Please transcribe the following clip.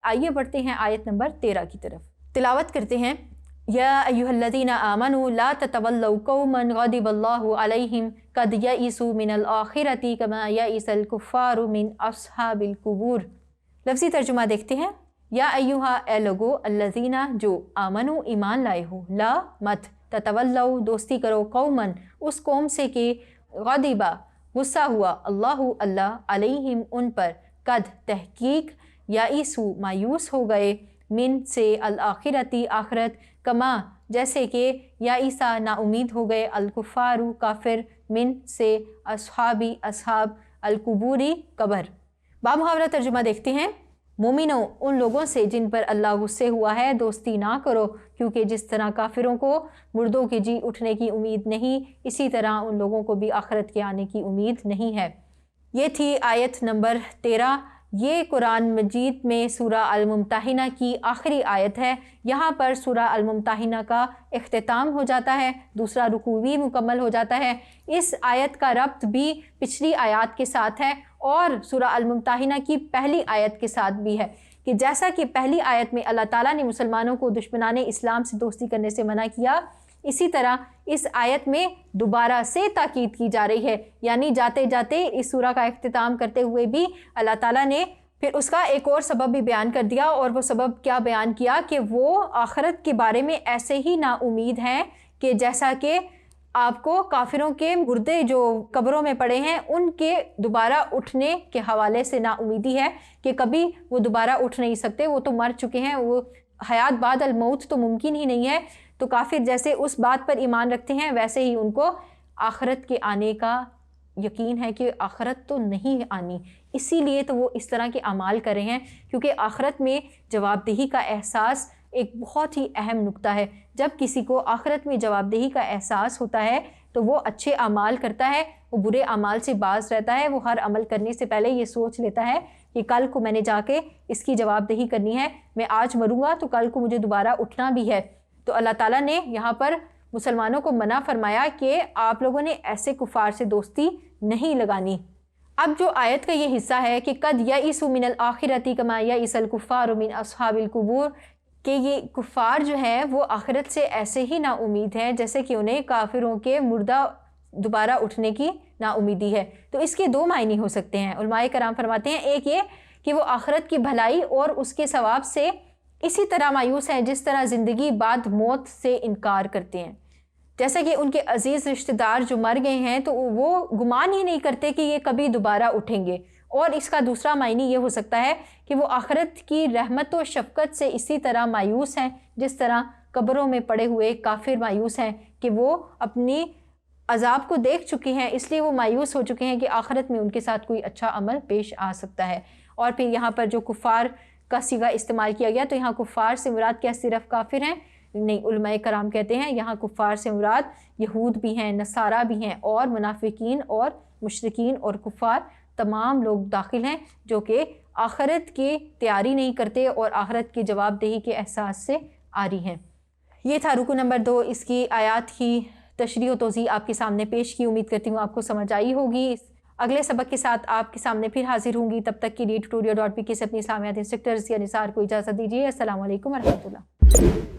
आइए बढ़ते हैं आयत नंबर 13 की तरफ। तिलावत करते हैं, या अय्युहल्लज़ीना आमनू ला ततवल्लौ कौमन गदिबल्लाहु अलैहिम कद यइसू मिनल आखिरती कमा यइसल कुफ्फारु मिन अस्हाबिल कुबूर। लफ्ज़ी तर्जुमा देखते हैं, या अय्युहा ए लोगो, अल्लज़ीना जो, आमनू ईमान लाए हो, ला मत, ततवल्लौ दोस्ती करो, कौमन उस कौम से कि गदिबा गुस्सा हुआ, अल्लाहु अल्लाह, अलैहिम उन पर, कद तहकीक, यइसू मायूस हो गए, मिन से अल आखिरती आखरत, कमा जैसे कि यइसा ना उम्मीद हो गए, अल कुफ़ारू काफिर, मिन से अस्हाबी अस्हाब, अल कुबूरी कबर। बामुहावरा तर्जुमा देखते हैं, मोमिनो उन लोगों से जिन पर अल्लाह गुस्से हुआ है दोस्ती ना करो, क्योंकि जिस तरह काफिरों को मुर्दों के जी उठने की उम्मीद नहीं, इसी तरह उन लोगों को भी आखिरत के आने की उम्मीद नहीं है। ये थी आयत नंबर 13। ये कुरान मजीद में सूरा अल-मुम्ताहिना की आखिरी आयत है। यहाँ पर सूरा अल-मुम्ताहिना का इख्तिताम हो जाता है, दूसरा रुकू भी मुकम्मल हो जाता है। इस आयत का रब्त भी पिछली आयत के साथ है और सूरा अल-मुम्ताहिना की पहली आयत के साथ भी है कि जैसा कि पहली आयत में अल्लाह ताला ने मुसलमानों को दुश्मनाने इस्लाम से दोस्ती करने से मना किया, इसी तरह इस आयत में दोबारा से ताकीद की जा रही है, यानी जाते जाते इस सूरा का इख्तिताम करते हुए भी अल्लाह ताला ने फिर उसका एक और सबब भी बयान कर दिया। और वो सबब क्या बयान किया कि वो आखिरत के बारे में ऐसे ही नाउमीद हैं कि जैसा कि आपको काफिरों के मुर्दे जो कब्रों में पड़े हैं उनके दोबारा उठने के हवाले से नाउमीदी है कि कभी वो दोबारा उठ नहीं सकते, वो तो मर चुके हैं, वो हयात बाद अल मौत तो मुमकिन ही नहीं है। तो काफिर जैसे उस बात पर ईमान रखते हैं वैसे ही उनको आखिरत के आने का यकीन है कि आखिरत तो नहीं आनी, इसीलिए तो वो इस तरह के अमाल कर रहे हैं, क्योंकि आखिरत में जवाबदेही का एहसास एक बहुत ही अहम नुक्ता है। जब किसी को आखिरत में जवाबदेही का एहसास होता है तो वो अच्छे अमाल करता है, वो बुरे अमाल से बाज रहता है। वो हर अमल करने से पहले ये सोच लेता है कि कल को मैंने जाके इसकी जवाबदेही करनी है, मैं आज मरूंगा तो कल को मुझे दोबारा उठना भी है। तो अल्लाह ताला ने यहाँ पर मुसलमानों को मना फरमाया कि आप लोगों ने ऐसे कुफार से दोस्ती नहीं लगानी। अब जो आयत का ये हिस्सा है कि कद यइसु मिनल आखिरती कमा यइसल कुफ़ारु मिन अस्हाबिल कुबूर, कि ये कुफ़ार जो है वो आखिरत से ऐसे ही ना उम्मीद हैं जैसे कि उन्हें काफिरों के मुर्दा दोबारा उठने की ना उम्मीदी है। तो इसके दो मायने हो सकते हैं। उलमाए कराम फरमाते हैं, एक ये कि वो आखिरत की भलाई और उसके सवाब से इसी तरह मायूस हैं जिस तरह ज़िंदगी बाद मौत से इनकार करते हैं। जैसा कि उनके अजीज़ रिश्तेदार जो मर गए हैं तो वो गुमान ही नहीं करते कि ये कभी दोबारा उठेंगे। और इसका दूसरा मायने ये हो सकता है कि वो आखिरत की रहमत और शफ़क़त से इसी तरह मायूस हैं जिस तरह कब्रों में पड़े हुए काफिर मायूस हैं कि वो अपनी अजाब को देख चुके हैं, इसलिए वो मायूस हो चुके हैं कि आखिरत में उनके साथ कोई अच्छा अमल पेश आ सकता है। और फिर यहाँ पर जो कुफ़ार का सीगा इस्तेमाल किया गया, तो यहाँ कुफ़ार से मुराद क्या सिर्फ काफिर हैं? नहीं, उलमाए कराम कहते हैं यहाँ कुफ़ार से मुराद यहूद भी हैं, नसारा भी हैं और मुनाफिकीन और मुशरिकीन और कुफ़ार तमाम लोग दाखिल हैं जो कि आखिरत की तैयारी नहीं करते और आखिरत की जवाबदेही के एहसास से आरी हैं। ये था रुकू नंबर 2। इसकी आयात की तशरीह व तौज़ीह आपके सामने पेश की। उम्मीद करती हूँ आपको समझ आई होगी। अगले सबक के साथ आपके सामने फिर हाजिर होंगी। तब तक के लिए tutorial.pk से अपनी इस्लामियात इंस्ट्रक्टर या निसार को इजाज़त दीजिए। अस्सलाम वालेकुम व रहमतुल्लाह।